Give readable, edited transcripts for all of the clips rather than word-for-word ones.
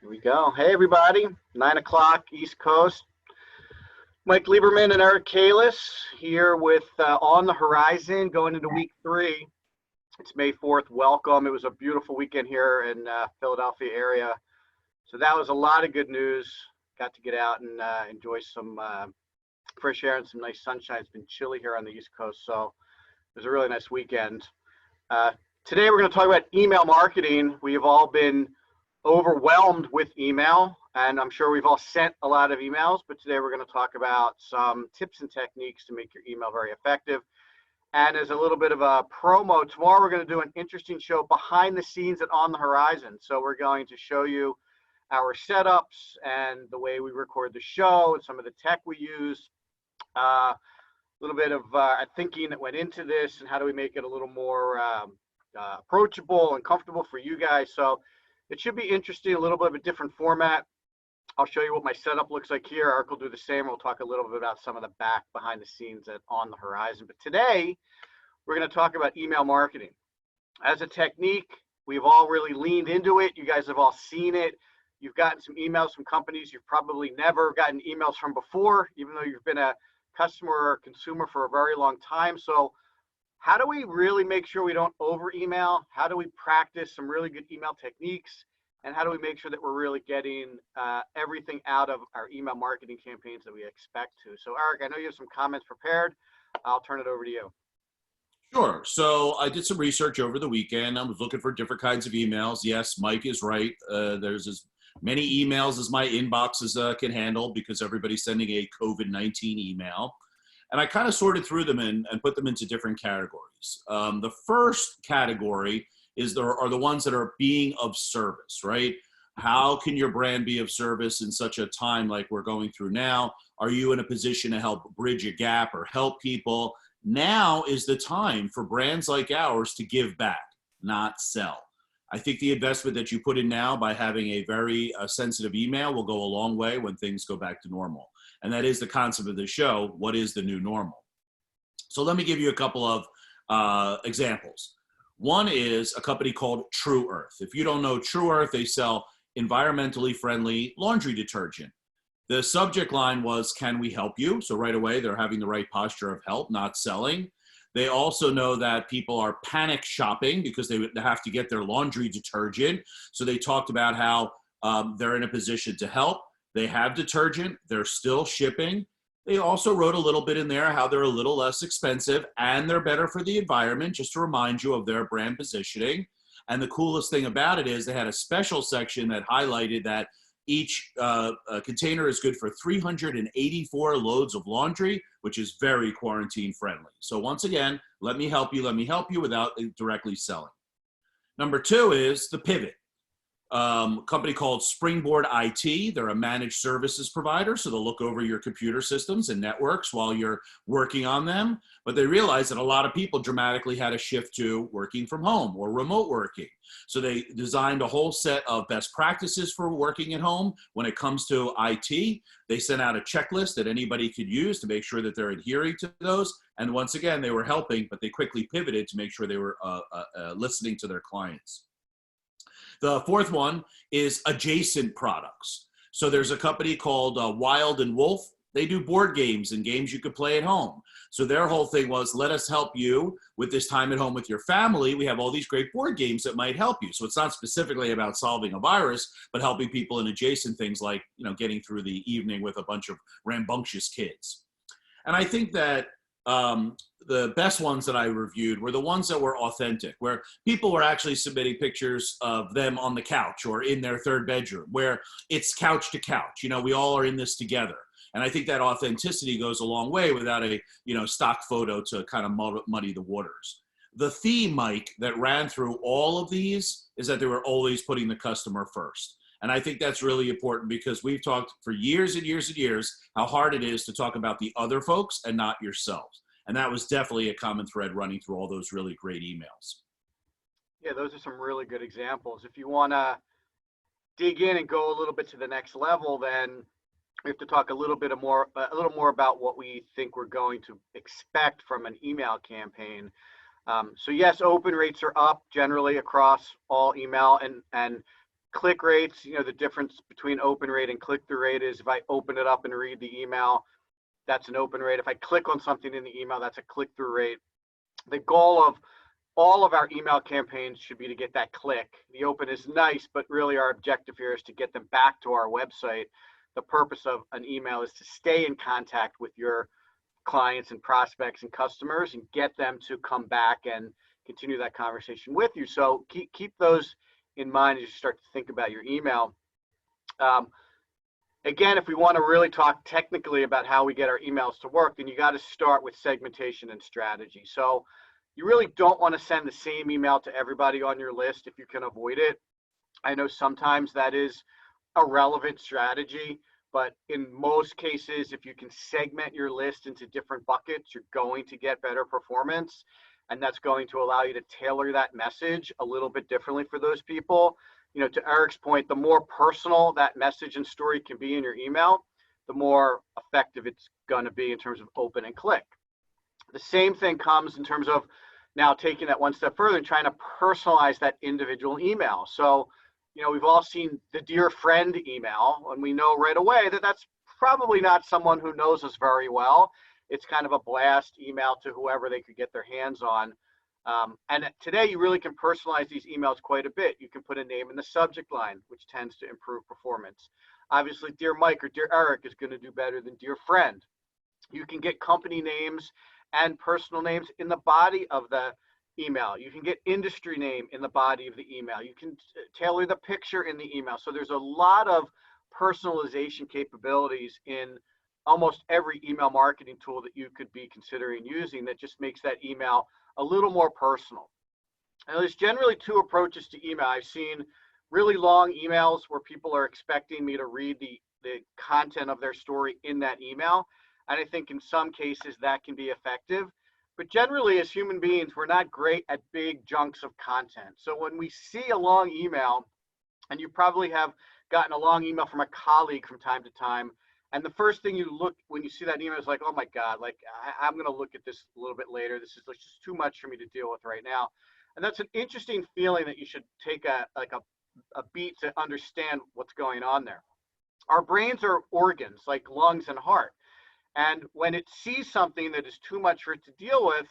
Here we go. Hey, everybody. 9 o'clock East Coast. Mike Lieberman and Eric Kalis here with On the Horizon going into week 3. It's May 4th. Welcome. It was a beautiful weekend here in Philadelphia area. So that was a lot of good news. Got to get out and enjoy some fresh air and some nice sunshine. It's been chilly here on the East Coast. So it was a really nice weekend. Today we're going to talk about email marketing. We have all been overwhelmed with email, and I'm sure we've all sent a lot of emails, but today we're going to talk about some tips and techniques to make your email very effective. And as a little bit of a promo, tomorrow we're going to do an interesting show behind the scenes at On the Horizon. So we're going to show you our setups and the way we record the show and some of the tech we use. A little bit of thinking that went into this and how do we make it a little more approachable and comfortable for you guys. So it should be interesting, a little bit of a different format. I'll show you what my setup looks like here. Eric will do the same. We'll talk a little bit about some of the back behind the scenes at On the Horizon. But today, we're going to talk about email marketing. As a technique, we've all really leaned into it. You guys have all seen it. You've gotten some emails from companies you've probably never gotten emails from before, even though you've been a customer or consumer for a very long time. So how do we really make sure we don't over email? How do we practice some really good email techniques? And how do we make sure that we're really getting everything out of our email marketing campaigns that we expect to? So Eric, I know you have some comments prepared. I'll turn it over to you. Sure. So I did some research over the weekend. I was looking for different kinds of emails. Yes, Mike is right. There's as many emails as my inboxes can handle because everybody's sending a COVID-19 email. And I kind of sorted through them and put them into different categories. The first category are the ones that are being of service, right? How can your brand be of service in such a time like we're going through now? Are you in a position to help bridge a gap or help people? Now is the time for brands like ours to give back, not sell. I think the investment that you put in now by having a very sensitive email will go a long way when things go back to normal. And that is the concept of the show. What is the new normal? So let me give you a couple of examples. One is a company called True Earth. If you don't know True Earth, they sell environmentally friendly laundry detergent. The subject line was, can we help you? So right away, they're having the right posture of help, not selling. They also know that people are panic shopping because they have to get their laundry detergent. So they talked about how they're in a position to help. They have detergent. They're still shipping. They also wrote a little bit in there how they're a little less expensive and they're better for the environment, just to remind you of their brand positioning. And the coolest thing about it is they had a special section that highlighted that each container is good for 384 loads of laundry, which is very quarantine friendly. So once again, let me help you without directly selling. Number 2 is the pivot. Company called Springboard IT. They're a managed services provider, so they'll look over your computer systems and networks while you're working on them. But they realized that a lot of people dramatically had a shift to working from home or remote working. So they designed a whole set of best practices for working at home. When it comes to IT, they sent out a checklist that anybody could use to make sure that they're adhering to those. And once again, they were helping, but they quickly pivoted to make sure they were listening to their clients. The fourth one is adjacent products. So there's a company called Wild and Wolf. They do board games and games you could play at home. So their whole thing was, let us help you with this time at home with your family. We have all these great board games that might help you. So it's not specifically about solving a virus, but helping people in adjacent things like, getting through the evening with a bunch of rambunctious kids. And I think that the best ones that I reviewed were the ones that were authentic, where people were actually submitting pictures of them on the couch or in their third bedroom, where it's couch to couch. We all are in this together. And I think that authenticity goes a long way without a, stock photo to kind of muddy the waters. The theme, Mike, that ran through all of these is that they were always putting the customer first. And I think that's really important because we've talked for years and years and years how hard it is to talk about the other folks and not yourselves. And that was definitely a common thread running through all those really great emails. Yeah, those are some really good examples. If you want to dig in and go a little bit to the next level, then we have to talk a little more about what we think we're going to expect from an email campaign. So yes, open rates are up generally across all email, and click rates, the difference between open rate and click-through rate is if I open it up and read the email, that's an open rate. If I click on something in the email, that's a click-through rate. The goal of all of our email campaigns should be to get that click. The open is nice, but really our objective here is to get them back to our website. The purpose of an email is to stay in contact with your clients and prospects and customers and get them to come back and continue that conversation with you. So keep those in mind as you start to think about your email. Again, if we want to really talk technically about how we get our emails to work, then you got to start with segmentation and strategy. So you really don't want to send the same email to everybody on your list if you can avoid it. I know sometimes that is a relevant strategy, but in most cases, if you can segment your list into different buckets, you're going to get better performance. And that's going to allow you to tailor that message a little bit differently for those people. To Eric's point, the more personal that message and story can be in your email, the more effective it's going to be in terms of open and click. The same thing comes in terms of now taking that one step further and trying to personalize that individual email. So, we've all seen the dear friend email, and we know right away that that's probably not someone who knows us very well. It's kind of a blast email to whoever they could get their hands on. And today you really can personalize these emails quite a bit. You can put a name in the subject line, which tends to improve performance. Obviously, Dear Mike or Dear Eric is going to do better than Dear Friend. You can get company names and personal names in the body of the email. You can get industry name in the body of the email. You can tailor the picture in the email. So there's a lot of personalization capabilities in almost every email marketing tool that you could be considering using that just makes that email a little more personal. And there's generally two approaches to email. I've seen really long emails where people are expecting me to read the content of their story in that email. And I think in some cases that can be effective. But generally, as human beings, we're not great at big chunks of content. So when we see a long email, and you probably have gotten a long email from a colleague from time to time, and the first thing you look when you see that email is like, oh my God, like I'm going to look at this a little bit later. This is just too much for me to deal with right now. And that's an interesting feeling that you should take a beat to understand what's going on there. Our brains are organs like lungs and heart. And when it sees something that is too much for it to deal with,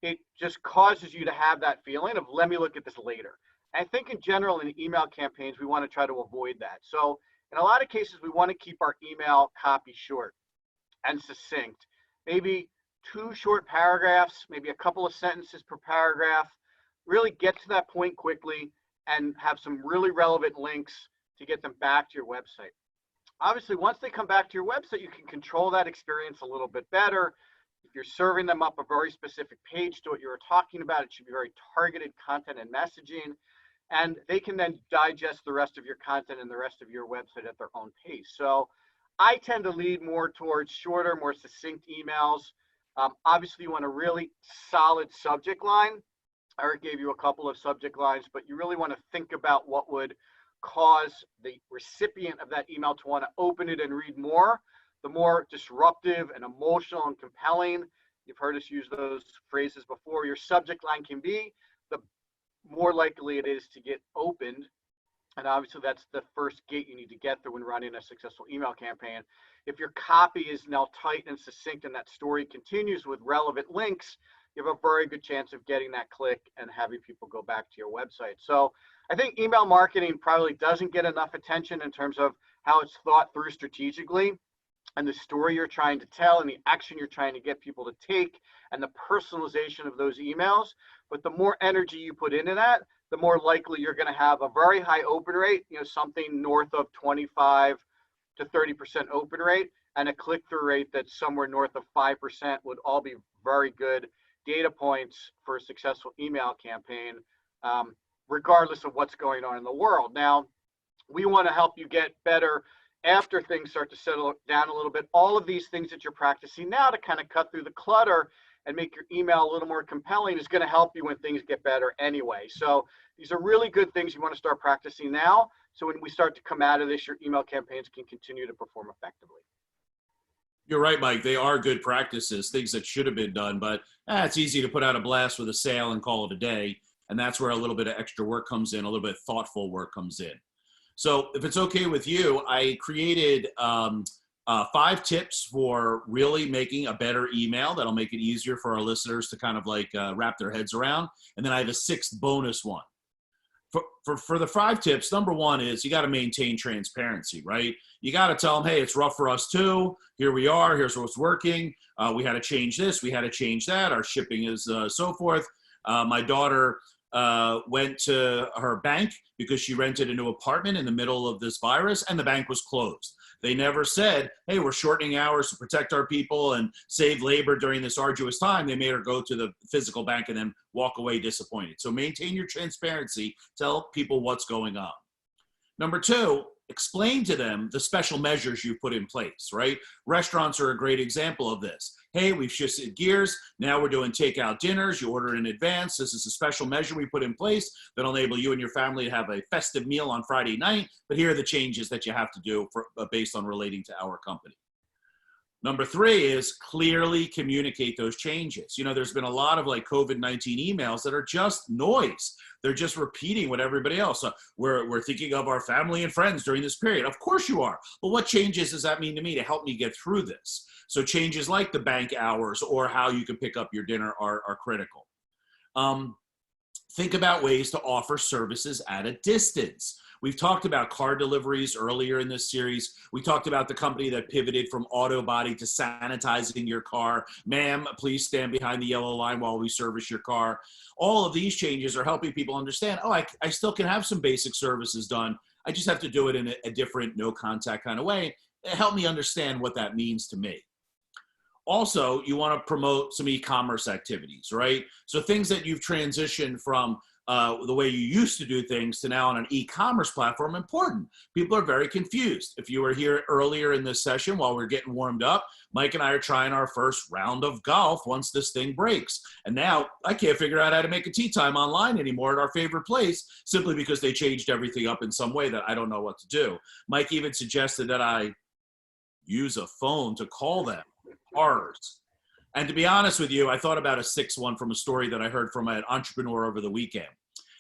it just causes you to have that feeling of, let me look at this later. And I think in general, in email campaigns, we want to try to avoid that. So in a lot of cases, we want to keep our email copy short and succinct. Maybe 2 short paragraphs, maybe a couple of sentences per paragraph. Really get to that point quickly and have some really relevant links to get them back to your website. Obviously, once they come back to your website, you can control that experience a little bit better. If you're serving them up a very specific page to what you were talking about, it should be very targeted content and messaging. And they can then digest the rest of your content and the rest of your website at their own pace. So I tend to lead more towards shorter, more succinct emails. Obviously, you want a really solid subject line. Eric gave you a couple of subject lines, but you really want to think about what would cause the recipient of that email to want to open it and read more. The more disruptive and emotional and compelling, you've heard us use those phrases before, your subject line can be, the more likely it is to get opened. And obviously that's the first gate you need to get through when running a successful email campaign. If your copy is now tight and succinct and that story continues with relevant links, you have a very good chance of getting that click and having people go back to your website. So I think email marketing probably doesn't get enough attention in terms of how it's thought through strategically and the story you're trying to tell and the action you're trying to get people to take and the personalization of those emails. But the more energy you put into that, the more likely you're going to have a very high open rate, something north of 25 to 30% open rate, and a click-through rate that's somewhere north of 5% would all be very good data points for a successful email campaign, regardless of what's going on in the world. Now, we want to help you get better after things start to settle down a little bit. All of these things that you're practicing now to kind of cut through the clutter and make your email a little more compelling is going to help you when things get better anyway. So these are really good things you want to start practicing now. So when we start to come out of this, your email campaigns can continue to perform effectively. You're right, Mike. They are good practices, things that should have been done, but it's easy to put out a blast with a sale and call it a day. And that's where a little bit of extra work comes in, a little bit of thoughtful work comes in. So if it's okay with you, I created 5 tips for really making a better email that'll make it easier for our listeners to kind of like wrap their heads around. And then I have a 6th bonus one. For the 5 tips, number 1 is you got to maintain transparency, right? You got to tell them, hey, it's rough for us too. Here we are. Here's what's working. We had to change this. We had to change that. Our shipping is so forth. My daughter went to her bank because she rented a new apartment in the middle of this virus, and the bank was closed. They never said, hey, we're shortening hours to protect our people and save labor during this arduous time. They made her go to the physical bank and then walk away disappointed. So maintain your transparency. Tell people what's going on. Number 2, explain to them the special measures you put in place, right? Restaurants are a great example of this. Hey, we've shifted gears. Now we're doing takeout dinners. You order in advance. This is a special measure we put in place that'll enable you and your family to have a festive meal on Friday night. But here are the changes that you have to do based on relating to our company. Number 3 is clearly communicate those changes. You know, there's been a lot of like COVID-19 emails that are just noise. They're just repeating what everybody else. We're thinking of our family and friends during this period. Of course you are. But what changes does that mean to me to help me get through this? So changes like the bank hours or how you can pick up your dinner are critical. Think about ways to offer services at a distance. We've talked about car deliveries earlier in this series. We talked about the company that pivoted from auto body to sanitizing your car. Ma'am, please stand behind the yellow line while we service your car. All of these changes are helping people understand, oh, I still can have some basic services done. I just have to do it in a different no contact kind of way. Help me understand what that means to me. Also, you want to promote some e-commerce activities, right? So things that you've transitioned from the way you used to do things to now on an e-commerce platform, important. People are very confused. If you were here earlier in this session while we're getting warmed up, Mike and I are trying our first round of golf once this thing breaks. And now I can't figure out how to make a tee time online anymore at our favorite place simply because they changed everything up in some way that I don't know what to do. Mike even suggested that I use a phone to call them. Horrors. And to be honest with you, I thought about a 6th one from a story that I heard from an entrepreneur over the weekend.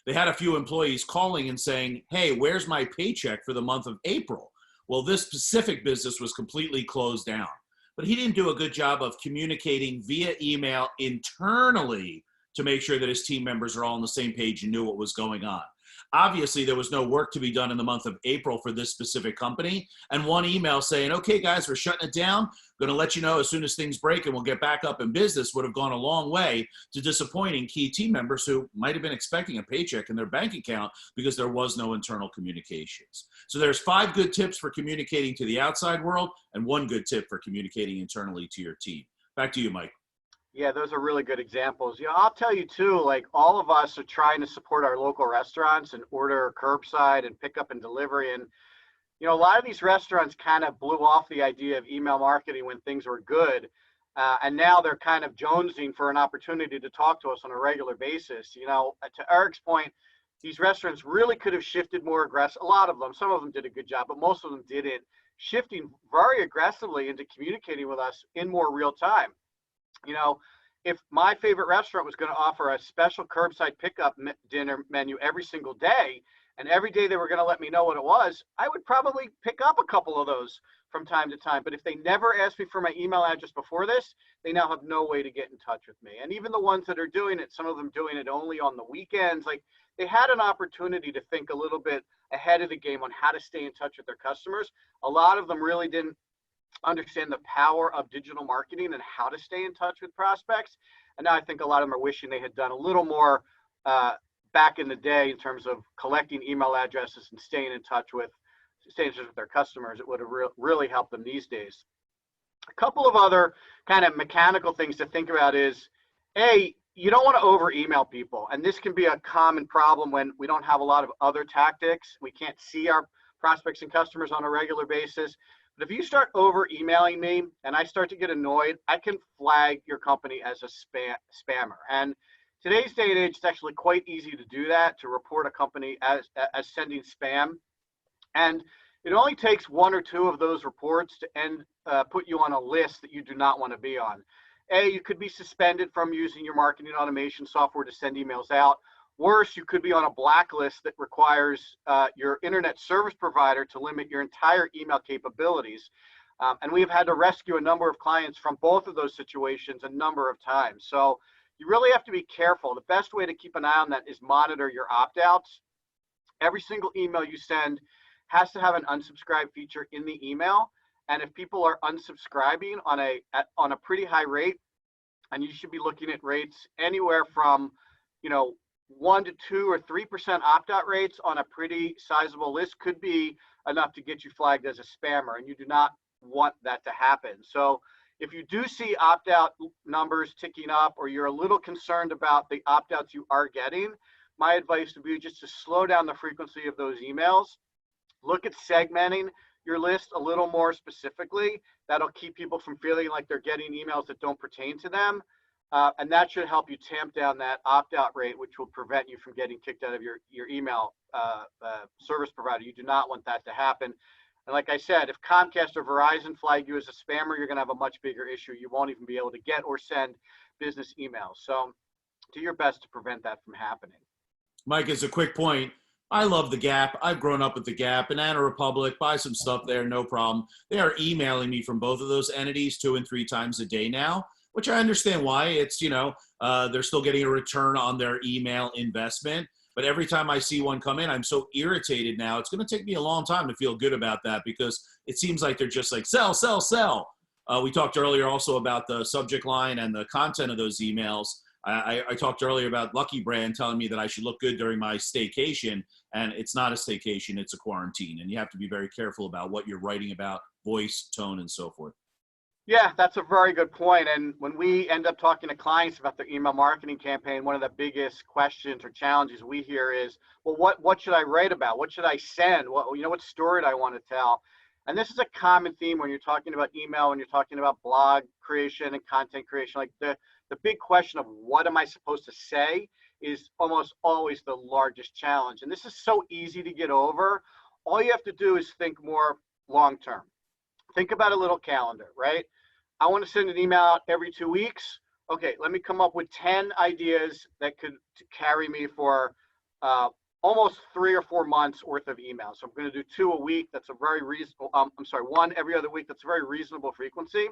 They had a few employees calling and saying, hey, where's my paycheck for the month of April? Well, this specific business was completely closed down. But he didn't do a good job of communicating via email internally to make sure that his team members are all on the same page and knew what was going on. Obviously, there was no work to be done in the month of April for this specific company. And one email saying, okay, guys, we're shutting it down. Going to let you know as soon as things break and we'll get back up in business would have gone a long way to disappointing key team members who might have been expecting a paycheck in their bank account because there was no internal communications. So there's 5 good tips for communicating to the outside world and 1 good tip for communicating internally to your team. Back to you, Mike. Yeah, those are really good examples. You know, I'll tell you too, like all of us are trying to support our local restaurants and order curbside and pickup and delivery. And, you know, a lot of these restaurants kind of blew off the idea of email marketing when things were good. And now they're kind of jonesing for an opportunity to talk to us on a regular basis. You know, to Eric's point, these restaurants really could have shifted more aggressive. A lot of them, some of them did a good job, but most of them didn't, shifting very aggressively into communicating with us in more real time. You know, if my favorite restaurant was going to offer a special curbside pickup dinner menu every single day, and every day they were going to let me know what it was, I would probably pick up a couple of those from time to time. But if they never asked me for my email address before this, they now have no way to get in touch with me. And even the ones that are doing it, some of them doing it only on the weekends, like they had an opportunity to think a little bit ahead of the game on how to stay in touch with their customers. A lot of them really didn't understand the power of digital marketing and how to stay in touch with prospects. And now I think a lot of them are wishing they had done a little more back in the day in terms of collecting email addresses and staying in touch with their customers. It would have really helped them these days. A couple of other kind of mechanical things to think about is, A, you don't want to over email people. And this can be a common problem when we don't have a lot of other tactics. We can't see our prospects and customers on a regular basis. But if you start over emailing me and I start to get annoyed, I can flag your company as a spammer. And today's day and age, it's actually quite easy to do that, to report a company as sending spam. And it only takes 1 or 2 of those reports to put you on a list that you do not want to be on. A, you could be suspended from using your marketing automation software to send emails out, Worse, you could be on a blacklist that requires your internet service provider to limit your entire email capabilities. And we've had to rescue a number of clients from both of those situations a number of times. So you really have to be careful. The best way to keep an eye on that is monitor your opt-outs. Every single email you send has to have an unsubscribe feature in the email. And if people are unsubscribing on a pretty high rate, and you should be looking at rates anywhere from, 1 to 2 or 3% opt-out rates on a pretty sizable list could be enough to get you flagged as a spammer, and you do not want that to happen. So if you do see opt-out numbers ticking up, or you're a little concerned about the opt-outs you are getting, my advice would be just to slow down the frequency of those emails. Look at segmenting your list a little more specifically. That'll keep people from feeling like they're getting emails that don't pertain to them. And that should help you tamp down that opt-out rate, which will prevent you from getting kicked out of your email service provider. You do not want that to happen. And like I said, if Comcast or Verizon flag you as a spammer, you're going to have a much bigger issue. You won't even be able to get or send business emails. So do your best to prevent that from happening. Mike, as a quick point, I love the Gap. I've grown up with the Gap. Banana Republic, buy some stuff there, no problem. They are emailing me from both of those entities 2 and 3 times a day now, which I understand why. It's, they're still getting a return on their email investment. But every time I see one come in, I'm so irritated now. It's going to take me a long time to feel good about that, because it seems like they're just like, sell, sell, sell. We talked earlier also about the subject line and the content of those emails. I talked earlier about Lucky Brand telling me that I should look good during my staycation, and it's not a staycation, it's a quarantine. And you have to be very careful about what you're writing about, voice, tone, and so forth. Yeah, that's a very good point. And when we end up talking to clients about their email marketing campaign, one of the biggest questions or challenges we hear is, well, what should I write about? What should I send? What story do I want to tell? And this is a common theme when you're talking about email, when you're talking about blog creation and content creation. Like the big question of what am I supposed to say is almost always the largest challenge. And this is so easy to get over. All you have to do is think more long term. Think about a little calendar, right? I want to send an email out every 2 weeks. Okay, let me come up with 10 ideas that could carry me for almost 3 or 4 months worth of emails. So I'm going to do 2 a week. That's a very reasonable, 1 every other week. That's a very reasonable frequency.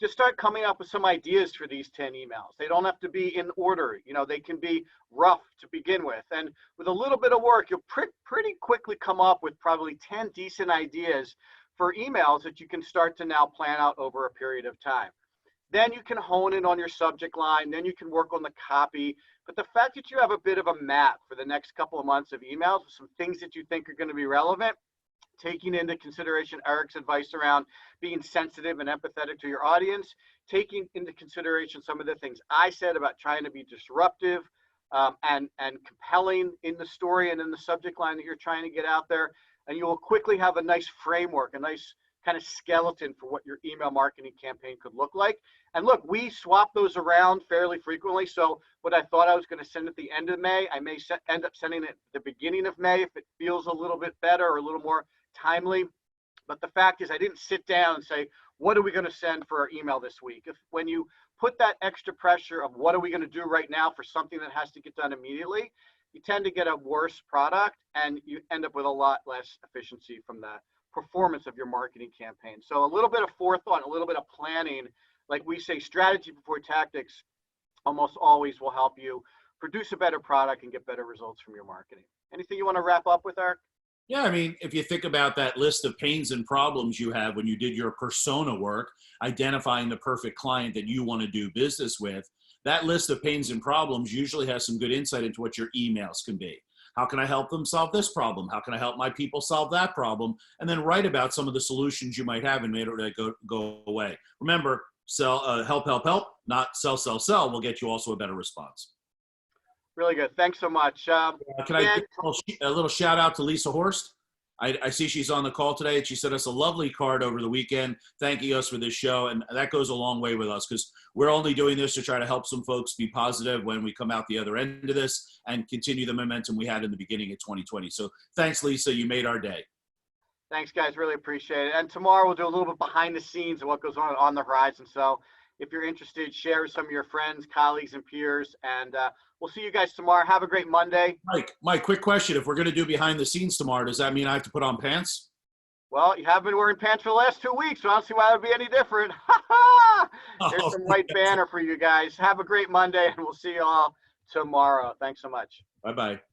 Just start coming up with some ideas for these 10 emails. They don't have to be in order. They can be rough to begin with. And with a little bit of work, you'll pretty quickly come up with probably 10 decent ideas for emails that you can start to now plan out over a period of time. Then you can hone in on your subject line. Then you can work on the copy. But the fact that you have a bit of a map for the next couple of months of emails, some things that you think are going to be relevant, taking into consideration Eric's advice around being sensitive and empathetic to your audience, taking into consideration some of the things I said about trying to be disruptive and compelling in the story and in the subject line that you're trying to get out there. And you will quickly have a nice framework, a nice kind of skeleton for what your email marketing campaign could look like. And look, we swap those around fairly frequently. So what I thought I was going to send at the end of May, I may end up sending it at the beginning of May if it feels a little bit better or a little more timely. But the fact is, I didn't sit down and say, what are we going to send for our email this week? When you put that extra pressure of what are we going to do right now for something that has to get done immediately, you tend to get a worse product and you end up with a lot less efficiency from the performance of your marketing campaign. So a little bit of forethought, a little bit of planning, like we say, strategy before tactics, almost always will help you produce a better product and get better results from your marketing. Anything you want to wrap up with, Eric? Yeah, I mean, if you think about that list of pains and problems you have when you did your persona work, identifying the perfect client that you want to do business with, that list of pains and problems usually has some good insight into what your emails can be. How can I help them solve this problem? How can I help my people solve that problem? And then write about some of the solutions you might have and make it go away. Remember, help, not sell, sell, sell will get you also a better response. Really good. Thanks so much. Can I give a little shout out to Lisa Horst? I see she's on the call today, and she sent us a lovely card over the weekend thanking us for this show, and that goes a long way with us because we're only doing this to try to help some folks be positive when we come out the other end of this and continue the momentum we had in the beginning of 2020. So thanks, Lisa. You made our day. Thanks, guys. Really appreciate it. And tomorrow we'll do a little bit behind the scenes of what goes on the horizon. So if you're interested, share with some of your friends, colleagues, and peers. And we'll see you guys tomorrow. Have a great Monday. Mike, quick question. If we're going to do behind the scenes tomorrow, does that mean I have to put on pants? Well, you have been wearing pants for the last 2 weeks, so I don't see why it would be any different. There's some white banner for you guys. Have a great Monday, and we'll see you all tomorrow. Thanks so much. Bye-bye.